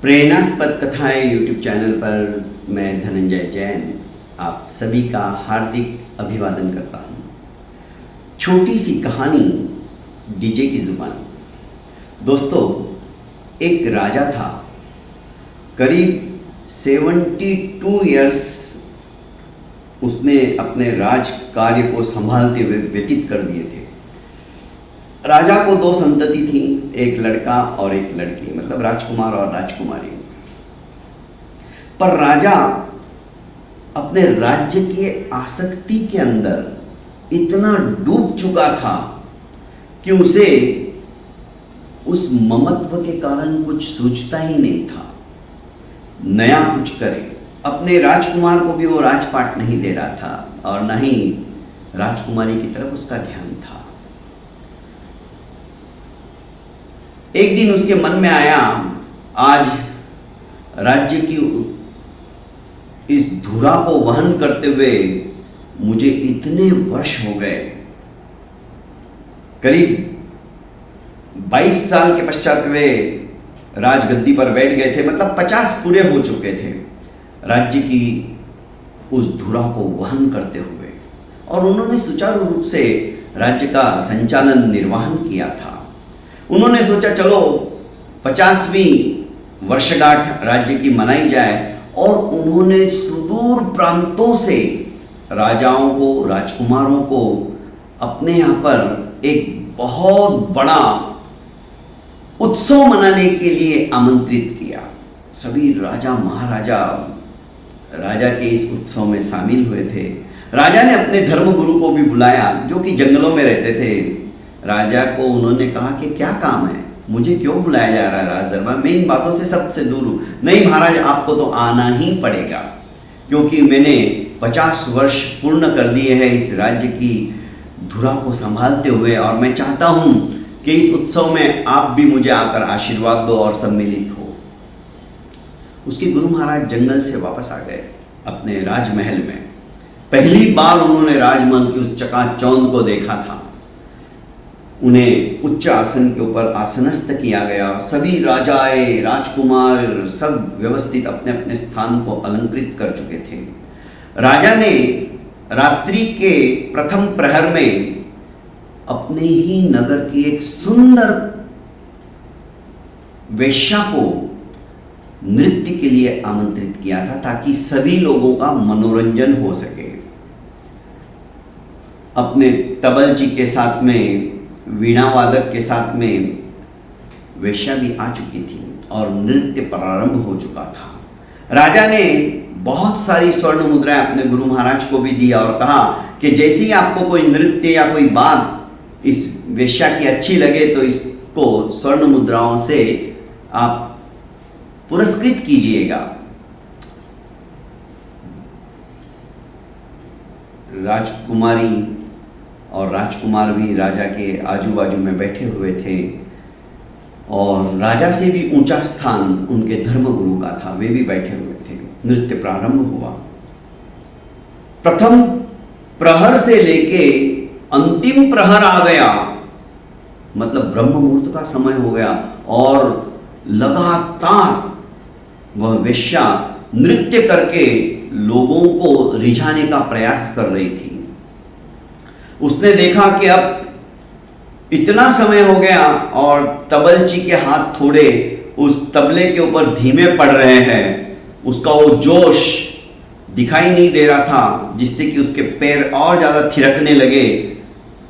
प्रेरणास्पद कथाएं YouTube channel पर मैं धनंजय जैन आप सभी का हार्दिक अभिवादन करता हूँ। छोटी सी कहानी डीजे की जुबानी। दोस्तों, एक राजा था, करीब 72 इयर्स उसने अपने राज कार्य को संभालते हुए व्यतीत कर दिए थे। राजा को 2 संतति थी, एक लड़का और एक लड़की, मतलब राजकुमार और राजकुमारी। पर राजा अपने राज्य के आसक्ति के अंदर इतना डूब चुका था कि उसे उस ममत्व के कारण कुछ सूझता ही नहीं था नया कुछ करे। अपने राजकुमार को भी वो राजपाट नहीं दे रहा था और न ही राजकुमारी की तरफ उसका ध्यान था। एक दिन उसके मन में आया, आज राज्य की इस धुरा को वहन करते हुए मुझे इतने वर्ष हो गए, करीब 22 साल के पश्चात वे राजगद्दी पर बैठ गए थे, मतलब 50 पूरे हो चुके थे राज्य की उस धुरा को वहन करते हुए, और उन्होंने सुचारू रूप से राज्य का संचालन निर्वहन किया था। उन्होंने सोचा चलो 50वीं वर्षगांठ राज्य की मनाई जाए, और उन्होंने सुदूर प्रांतों से राजाओं को, राजकुमारों को अपने यहाँ पर एक बहुत बड़ा उत्सव मनाने के लिए आमंत्रित किया। सभी राजा महाराजा राजा के इस उत्सव में शामिल हुए थे। राजा ने अपने धर्मगुरु को भी बुलाया, जो कि जंगलों में रहते थे। राजा को उन्होंने कहा कि क्या काम है, मुझे क्यों बुलाया जा रहा है राज दरबार में, इन बातों से सबसे दूर हूँ। नहीं महाराज, आपको तो आना ही पड़ेगा, क्योंकि मैंने 50 वर्ष पूर्ण कर दिए हैं इस राज्य की धुरा को संभालते हुए, और मैं चाहता हूँ कि इस उत्सव में आप भी मुझे आकर आशीर्वाद दो और सम्मिलित हो। उसके गुरु महाराज जंगल से वापस आ गए अपने राजमहल में। पहली बार उन्होंने राजमहल की उस चकाचौंध को देखा था। उन्हें उच्च आसन के ऊपर आसनस्थ किया गया। सभी राजाएं, राजकुमार सब व्यवस्थित अपने अपने स्थान को अलंकृत कर चुके थे। राजा ने रात्रि के प्रथम प्रहर में अपने ही नगर की एक सुंदर वेश्या को नृत्य के लिए आमंत्रित किया था, ताकि सभी लोगों का मनोरंजन हो सके। अपने तबलची के साथ में, वीणा वादक के साथ में वेश्या भी आ चुकी थी और नृत्य प्रारंभ हो चुका था। राजा ने बहुत सारी स्वर्ण मुद्राएं अपने गुरु महाराज को भी दिया और कहा कि जैसे ही आपको कोई नृत्य या कोई बात इस वेश्या की अच्छी लगे तो इसको स्वर्ण मुद्राओं से आप पुरस्कृत कीजिएगा। राजकुमारी और राजकुमार भी राजा के आजू बाजू में बैठे हुए थे, और राजा से भी ऊंचा स्थान उनके धर्मगुरु का था, वे भी बैठे हुए थे। नृत्य प्रारंभ हुआ। प्रथम प्रहर से लेके अंतिम प्रहर आ गया, मतलब ब्रह्म मुहूर्त का समय हो गया, और लगातार वह वेश्या नृत्य करके लोगों को रिझाने का प्रयास कर रही थी। उसने देखा कि अब इतना समय हो गया और तबलची के हाथ थोड़े उस तबले के ऊपर धीमे पड़ रहे हैं। उसका वो जोश दिखाई नहीं दे रहा था, जिससे कि उसके पैर और ज़्यादा थिरकने लगे।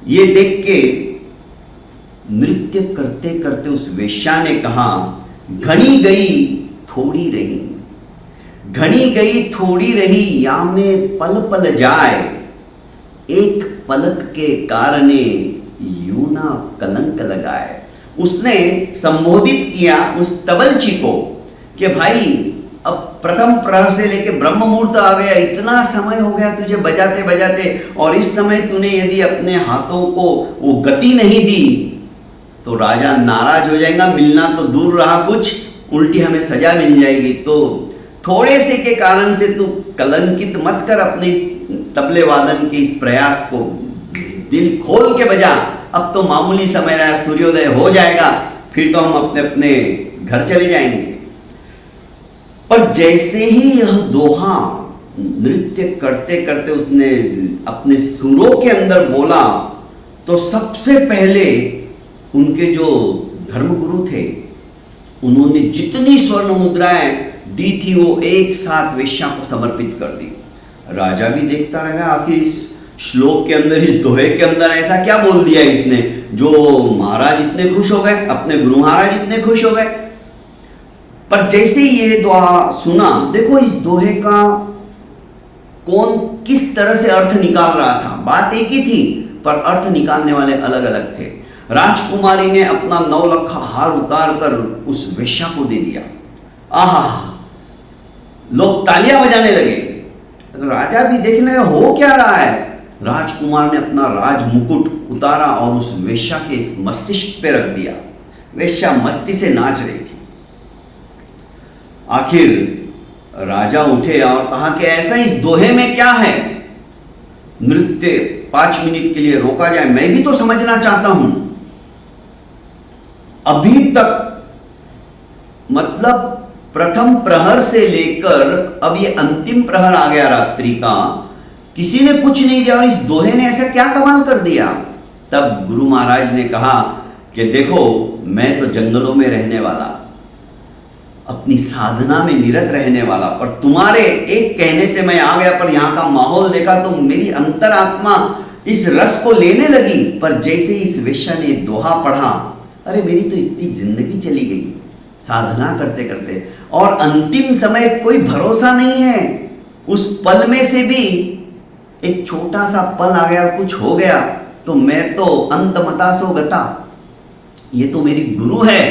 ये देख के नृत्य करते करते उस वेश्या ने कहा, घनी गई थोड़ी रही, घनी गई थोड़ी रही, या में पल पल जाए, एक पलक के कारणे यूं ना कलंक लगाए। उसने संबोधित किया उस तबलची को कि भाई, अब प्रथम प्रहर से लेके ब्रह्म मुहूर्त आ गया, इतना समय हो गया तुझे बजाते बजाते, और इस समय तूने यदि अपने हाथों को वो गति नहीं दी तो राजा नाराज हो जाएगा, मिलना तो दूर रहा, कुछ उल्टी हमें सजा मिल जाएगी। तो थोड़े से के कारण से तू कलंकित मत कर अपने इस तबले वादन के इस प्रयास को, दिल खोल के बजा। अब तो मामूली समय रहा, सूर्योदय हो जाएगा, फिर तो हम अपने अपने घर चले जाएंगे। पर जैसे ही यह दोहा नृत्य करते करते उसने अपने सुरों के अंदर बोला, तो सबसे पहले उनके जो धर्मगुरु थे उन्होंने जितनी स्वर्ण मुद्राएं दी थी वो एक साथ वेश्या को समर्पित कर दी। राजा भी देखता रह गया, आखिर इस श्लोक के अंदर, इस दोहे के अंदर ऐसा क्या बोल दिया इसने जो महाराज इतने खुश हो गए, अपने गुरु महाराज इतने खुश हो गए। पर जैसे ही ये दोहा सुना, देखो इस दोहे का कौन किस तरह से अर्थ निकाल रहा था। बात एक ही थी पर अर्थ निकालने वाले अलग अलग थे। राजकुमारी ने अपना 9 लखा हार उतार कर उस वेश्या को दे दिया। आहा, लोग तालियां बजाने लगे। राजा भी देखने लगा हो क्या रहा है। राजकुमार ने अपना राज मुकुट उतारा और उस वेश्या के मस्तिष्क पे रख दिया। वेश्या मस्ती से नाच रही थी। आखिर राजा उठे और कहा कि ऐसा इस दोहे में क्या है, नृत्य 5 मिनट के लिए रोका जाए, मैं भी तो समझना चाहता हूं। अभी तक मतलब प्रथम प्रहर से लेकर अब ये अंतिम प्रहर आ गया रात्रि का, किसी ने कुछ नहीं दिया और इस दोहे ने ऐसा क्या कमाल कर दिया। तब गुरु महाराज ने कहा कि देखो, मैं तो जंगलों में रहने वाला, अपनी साधना में निरत रहने वाला, पर तुम्हारे एक कहने से मैं आ गया, पर यहां का माहौल देखा तो मेरी अंतरात्मा इस रस को लेने लगी। पर जैसे इस वेश्या ने दोहा पढ़ा, अरे मेरी तो इतनी जिंदगी चली गई साधना करते करते, और अंतिम समय कोई भरोसा नहीं है। उस पल में से भी एक छोटा सा पल आ गया और कुछ हो गया तो मैं तो अंतमता सो गता। ये तो मेरी गुरु है,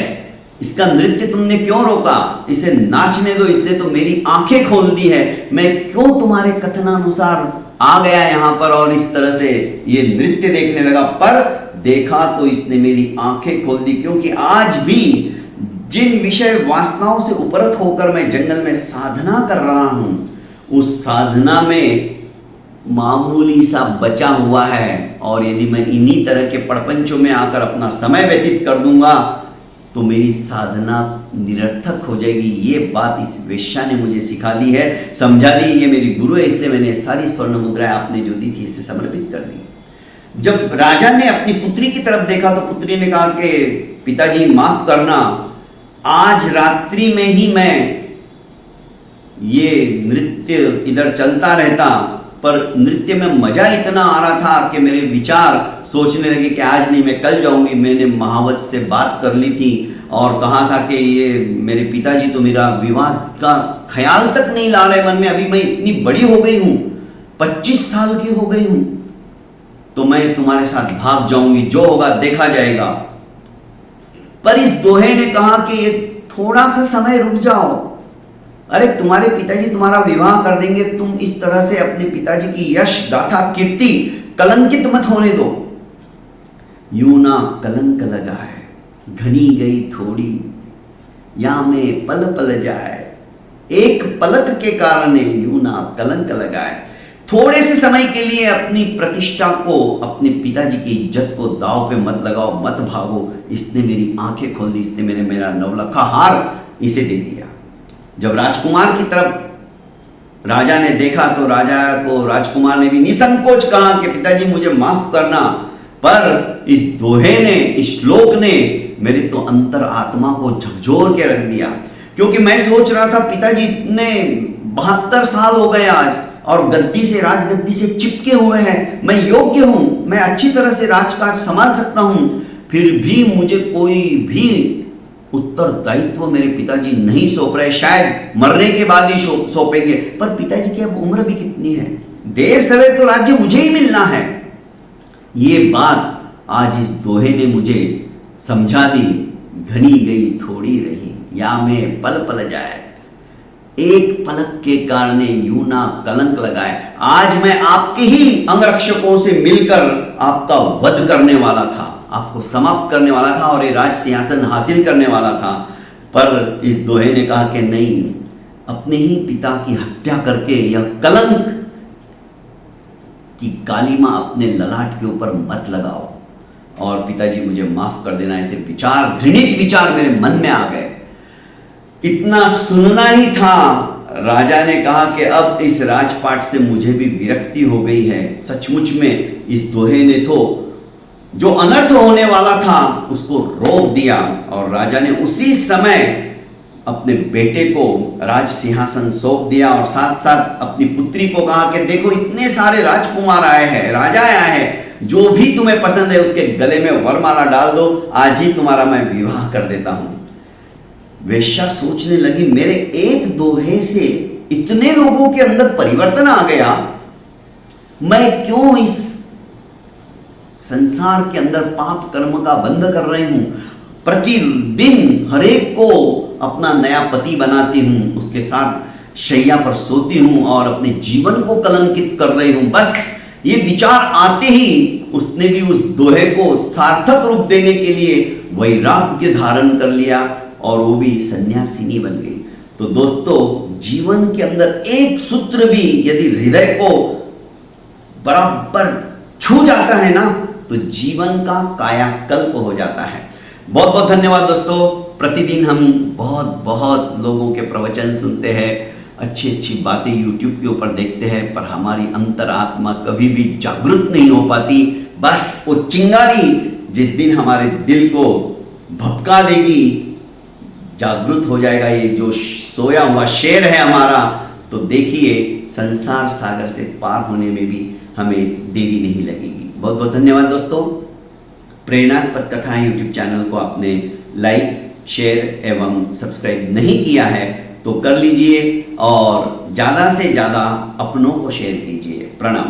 इसका नृत्य तुमने क्यों रोका, इसे नाचने दो, इसने तो मेरी आंखें खोल दी है। मैं क्यों तुम्हारे कथनानुसार आ गया यहां पर और इस तरह से ये नृत्य देखने लगा। पर देखा तो इसने मेरी आंखें खोल दी, क्योंकि आज भी जिन विषय वासनाओं से उपरत होकर मैं जंगल में साधना कर रहा हूं, उस साधना में मामूली सा बचा हुआ है। और यदि मैं इन्हीं तरह के प्रपंचों में आकर अपना समय व्यतीत कर दूंगा तो मेरी साधना निरर्थक हो जाएगी। ये बात इस वेश्या ने मुझे सिखा दी है, समझा दी। ये मेरी गुरु है, इसलिए मैंने सारी स्वर्ण मुद्राएं आपने जो दी थी इससे समर्पित कर दी। जब राजा ने अपनी पुत्री की तरफ देखा तो पुत्री ने कहा कि पिताजी माफ करना, आज रात्रि में ही मैं ये नृत्य इधर चलता रहता, पर नृत्य में मजा इतना आ रहा था कि मेरे विचार सोचने लगे कि आज नहीं मैं कल जाऊंगी। मैंने महावत से बात कर ली थी और कहा था कि ये मेरे पिताजी तो मेरा विवाह का ख्याल तक नहीं ला रहे मन में। अभी मैं इतनी बड़ी हो गई हूं, 25 साल की हो गई हूं, तो मैं तुम्हारे साथ भाग जाऊंगी, जो होगा देखा जाएगा। पर इस दोहे ने कहा कि ये थोड़ा सा समय रुक जाओ, अरे तुम्हारे पिताजी तुम्हारा विवाह कर देंगे, तुम इस तरह से अपने पिताजी की यश गाथा कीर्ति कलंकित मत होने दो। यूं ना कलंक लगाए, घनी गई थोड़ी, या में पल पल जाए, एक पलक के कारण यूं ना कलंक लगाए। थोड़े से समय के लिए अपनी प्रतिष्ठा को, अपने पिताजी की इज्जत को दांव पे मत लगाओ, मत भागो। इसने मेरी आंखें खोल दी, इसने मेरा 9 लखा हार इसे दे दिया। जब राजकुमार की तरफ राजा ने देखा तो राजा को राजकुमार ने भी निसंकोच कहा कि पिताजी मुझे माफ करना। पर इस दोहे ने, इस श्लोक ने मेरे तो अंतर आत्मा को झकझोर के रख दिया, क्योंकि मैं सोच रहा था पिताजी इतने 72 साल हो गए आज और गद्दी से, राजगद्दी से चिपके हुए हैं, मैं योग्य हूं, मैं अच्छी तरह से राजकाज संभाल सकता हूं, फिर भी मुझे कोई भी उत्तरदायित्व मेरे पिताजी नहीं सौंप रहे। शायद मरने के बाद ही सौंपेंगे, पर पिताजी की अब उम्र भी कितनी है, देर सवेर तो राज्य मुझे ही मिलना है। ये बात आज इस दोहे ने मुझे समझा दी। घनी गई थोड़ी रही, या में पल पल जाए, एक पलक के कारण यूं ना कलंक लगाए। आज मैं आपके ही अंगरक्षकों से मिलकर आपका वध करने वाला था, आपको समाप्त करने वाला था और ये राज सिंहासन हासिल करने वाला था। पर इस दोहे ने कहा कि नहीं, अपने ही पिता की हत्या करके यह कलंक की कालीमा अपने ललाट के ऊपर मत लगाओ, और पिताजी मुझे माफ कर देना। ऐसे विचार, घृणित विचार मेरे मन में आ गए। इतना सुनना ही था। राजा ने कहा कि अब इस राजपाट से मुझे भी विरक्ति हो गई है। सचमुच में इस दोहे ने तो जो अनर्थ होने वाला था उसको रोक दिया, और राजा ने उसी समय अपने बेटे को राज सिंहासन सौंप दिया, और साथ साथ अपनी पुत्री को कहा कि देखो इतने सारे राजकुमार आए हैं, राजा आया है, जो भी तुम्हें पसंद है उसके गले में वरमाला डाल दो, आज ही तुम्हारा मैं विवाह कर देता हूं। वेश्या सोचने लगी, मेरे एक दोहे से इतने लोगों के अंदर परिवर्तन आ गया, मैं क्यों इस संसार के अंदर पाप कर्म का बंध कर रही हूं। प्रतिदिन हरेक को अपना नया पति बनाती हूं, उसके साथ शैया पर सोती हूं और अपने जीवन को कलंकित कर रही हूं। बस ये विचार आते ही उसने भी उस दोहे को सार्थक रूप देने के लिए वैराग्य धारण कर लिया और वो भी सन्यासिनी बन गई। तो दोस्तों, जीवन के अंदर एक सूत्र भी यदि हृदय को बराबर छू जाता है ना, तो जीवन का कायाकल्प हो जाता है। बहुत बहुत धन्यवाद दोस्तों। प्रतिदिन हम बहुत बहुत लोगों के प्रवचन सुनते हैं, अच्छी अच्छी बातें YouTube के ऊपर देखते हैं, पर हमारी अंतरात्मा कभी भी जागृत नहीं हो पाती। बस वो चिंगारी जिस दिन हमारे दिल को भपका देगी, जागृत हो जाएगा ये जो सोया हुआ शेर है हमारा, तो देखिए संसार सागर से पार होने में भी हमें देरी नहीं लगेगी। बहुत बहुत धन्यवाद दोस्तों। प्रेरणास्पद कथाएं YouTube चैनल को आपने लाइक, शेयर एवं सब्सक्राइब नहीं किया है तो कर लीजिए, और ज़्यादा से ज़्यादा अपनों को शेयर कीजिए। प्रणाम।